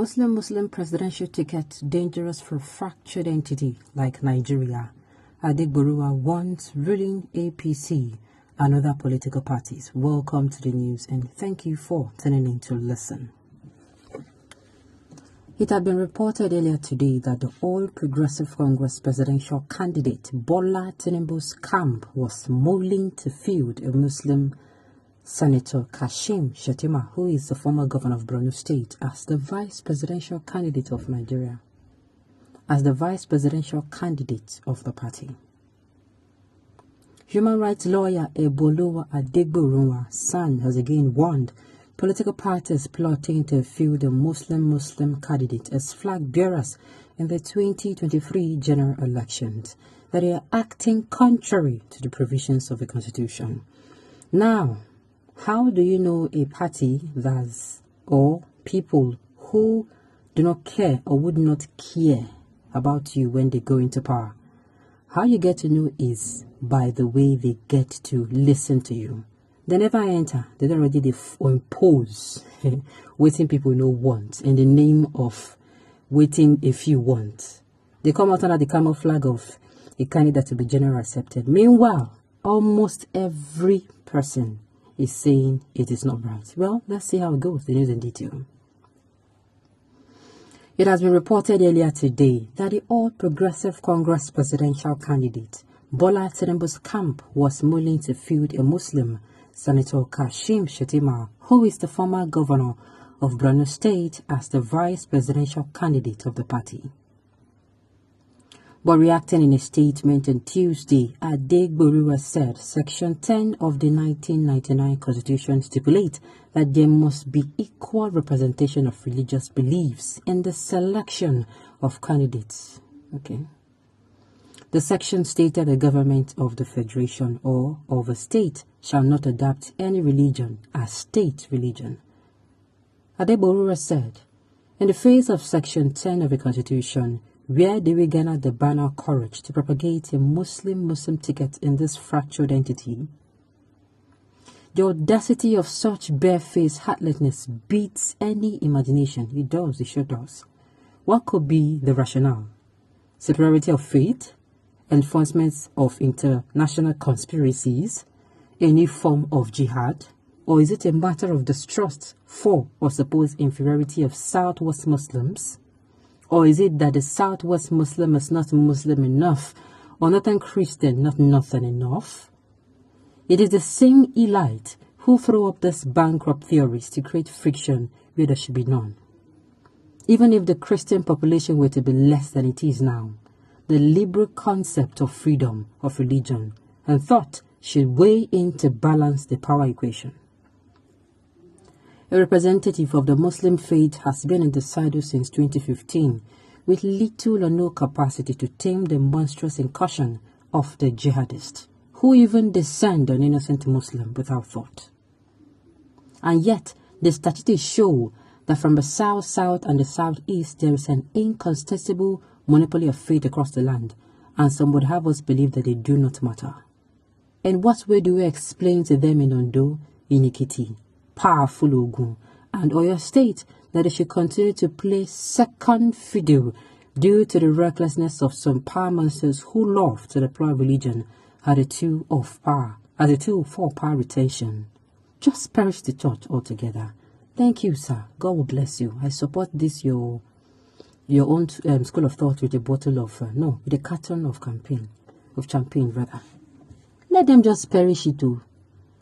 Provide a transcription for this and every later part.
Muslim presidential ticket dangerous for fractured entity like Nigeria. Adegboruwa wants ruling APC and other political parties. Welcome to the news and thank you for tuning in to listen. It had been reported earlier today that the All Progressive Congress presidential candidate Bola Tinubu's camp was mulling to field a Muslim Senator Kashim Shettima, who is the former governor of Borno State, as the vice presidential candidate of Nigeria, as the vice presidential candidate of the party. Human rights lawyer Ebolowa Adegboruwa's son has again warned political parties plotting to field a Muslim candidate as flag bearers in the 2023 general elections that they are acting contrary to the provisions of the Constitution. Now, how do you know a party that's or people who do not care or would not care about you when they go into power? How you get to know is by the way they get to listen to you. They never enter. They don't already impose waiting people no want in the name of waiting a few want. They come out under the camouflage of a candidate to be generally accepted. Meanwhile, almost every person is saying it is not right. Well, let's see how it goes. The news in detail. It has been reported earlier today that the All Progressive Congress presidential candidate Bola Tinubu's camp was mulling to field a Muslim Senator Kashim Shettima, who is the former governor of Borno State, as the vice presidential candidate of the party. But reacting in a statement on Tuesday, Adegboruwa said Section 10 of the 1999 Constitution stipulates that there must be equal representation of religious beliefs in the selection of candidates. Okay. The section stated the government of the federation or of a state shall not adopt any religion as state religion. Adegboruwa said, in the face of Section 10 of the Constitution, where do we garner the banner courage to propagate a Muslim ticket in this fractured entity? The audacity of such barefaced heartlessness beats any imagination. It does, it sure does. What could be the rationale? Superiority of faith? Enforcement of international conspiracies? Any form of jihad? Or is it a matter of distrust for or supposed inferiority of Southwest Muslims? Or is it that the Southwest Muslim is not Muslim enough, or Northern Christian not Northern enough? It is the same elite who throw up these bankrupt theories to create friction where there should be none. Even if the Christian population were to be less than it is now, the liberal concept of freedom of religion and thought should weigh in to balance the power equation. A representative of the Muslim faith has been in the saddle since 2015 with little or no capacity to tame the monstrous incursion of the jihadists, who even descend on innocent Muslims without thought. And yet, the statistics show that from the south and the southeast there is an incontestable monopoly of faith across the land, and some would have us believe that they do not matter. In what way do we explain to them in Ondo, in Ekiti, powerful Ogun, and Oyo State that they should continue to play second fiddle due to the recklessness of some power monsters who love to deploy religion as a tool for power retention? Just perish the thought altogether. Thank you, sir. God will bless you. I support this your own school of thought with a bottle of with a carton of champagne rather. Let them just perish it too.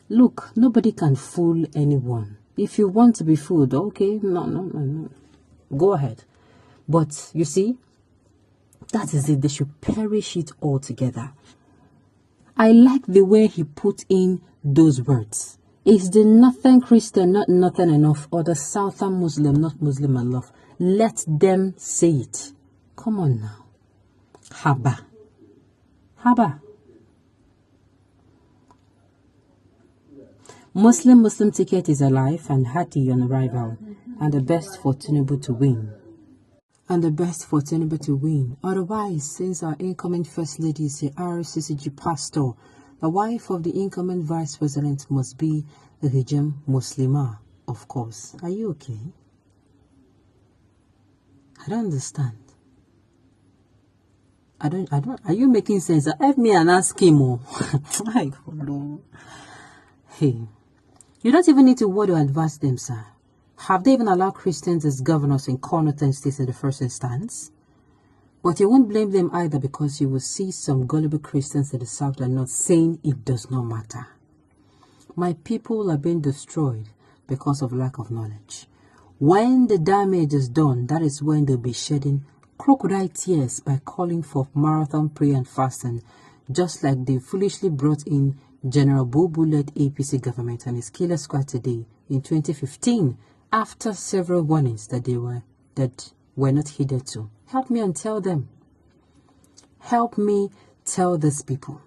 Look, nobody can fool anyone. If you want to be fooled, okay, no. Go ahead. But you see, that is it. They should perish it altogether. I like the way he put in those words. Is the Northern Christian not nothing enough, or the Southern Muslim not Muslim enough? Let them say it. Come on now. Haba. Muslim ticket is alive and hearty on arrival, and the best for Tinubu to win. Otherwise, since our incoming First Lady is a RCCG pastor, the wife of the incoming Vice President must be a Hijam Muslimah, of course. Are you okay? I don't understand. Are you making sense? Help me and ask him. Oh. My God. Hey, you don't even need to word or advise them, sir. Have they even allowed Christians as governors in corner states in the first instance? But you won't blame them either, because you will see some gullible Christians in the South and North saying it does not matter. My people are being destroyed because of lack of knowledge. When the damage is done, that is when they'll be shedding crocodile tears by calling for marathon prayer and fasting, just like they foolishly brought in General Bobu-led APC government and his killer squad today in 2015, after several warnings that were not heeded to. Help me and tell them. Help me tell these people.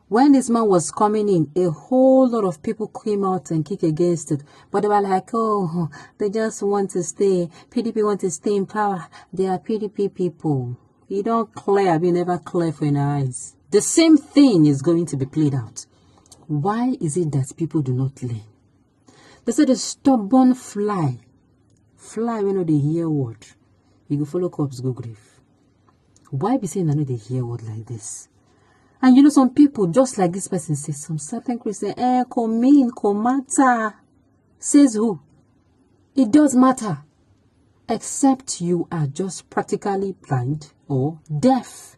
When this man was coming in, a whole lot of people came out and kicked against it. But they were like, oh, they just want to stay. PDP want to stay in power. They are PDP people. You don't clear, you never clear for your eyes. The same thing is going to be played out. Why is it that people do not learn? They said a stubborn fly when they hear word, you go follow cops go grave. Why be saying I know they hear word like this? And you know, some people, just like this person says, some certain Christian, come matter. Says who? It does matter. Except you are just practically blind or deaf.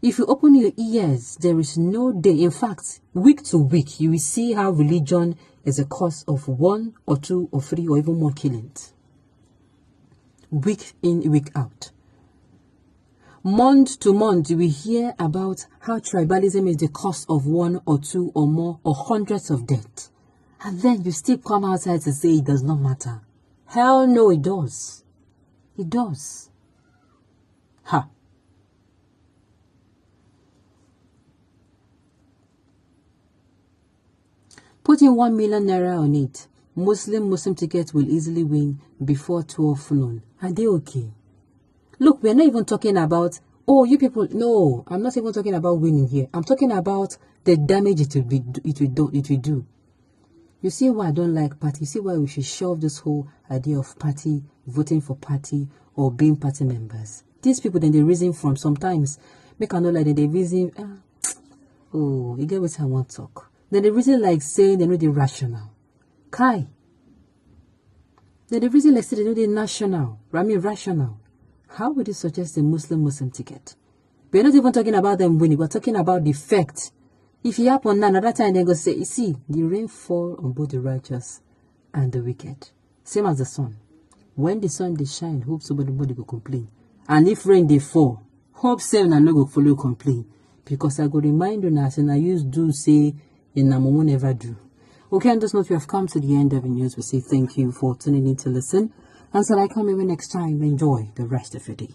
If you open your ears, there is no day. In fact, week to week, you will see how religion is a cause of 1 or 2 or 3 or even more killings. Week in, week out. Month to month, you will hear about how tribalism is the cause of 1 or 2 or more or hundreds of deaths. And then you still come outside to say it does not matter. Hell no, it does. It does. Ha. Putting 1 million naira on it, Muslim tickets will easily win before 12 noon. Are they okay? Look, we're not even talking about, oh, you people, no, I'm not even talking about winning here. I'm talking about the damage it will do. You see why I don't like party? You see why we should shelve this whole idea of party, voting for party, or being party members? These people, then they reason from sometimes, make I know like they reason, oh, you get what I want to talk. Then the reason like saying they know the rational. Kai. Then the reason like saying they know the national. Rational. How would you suggest a Muslim ticket? We're not even talking about them winning. We're talking about the effect. If it happen now, another time they go say, you see, the rain fall on both the righteous and the wicked. Same as the sun. When the sun they shine, hope somebody go complain. And if rain they fall, hope seven and no go follow complain. Because I go remind you now, and I used to say, in Namu never do. Okay, on this note, we have come to the end of the news. We say thank you for tuning in to listen. Until I come here next time, enjoy the rest of your day.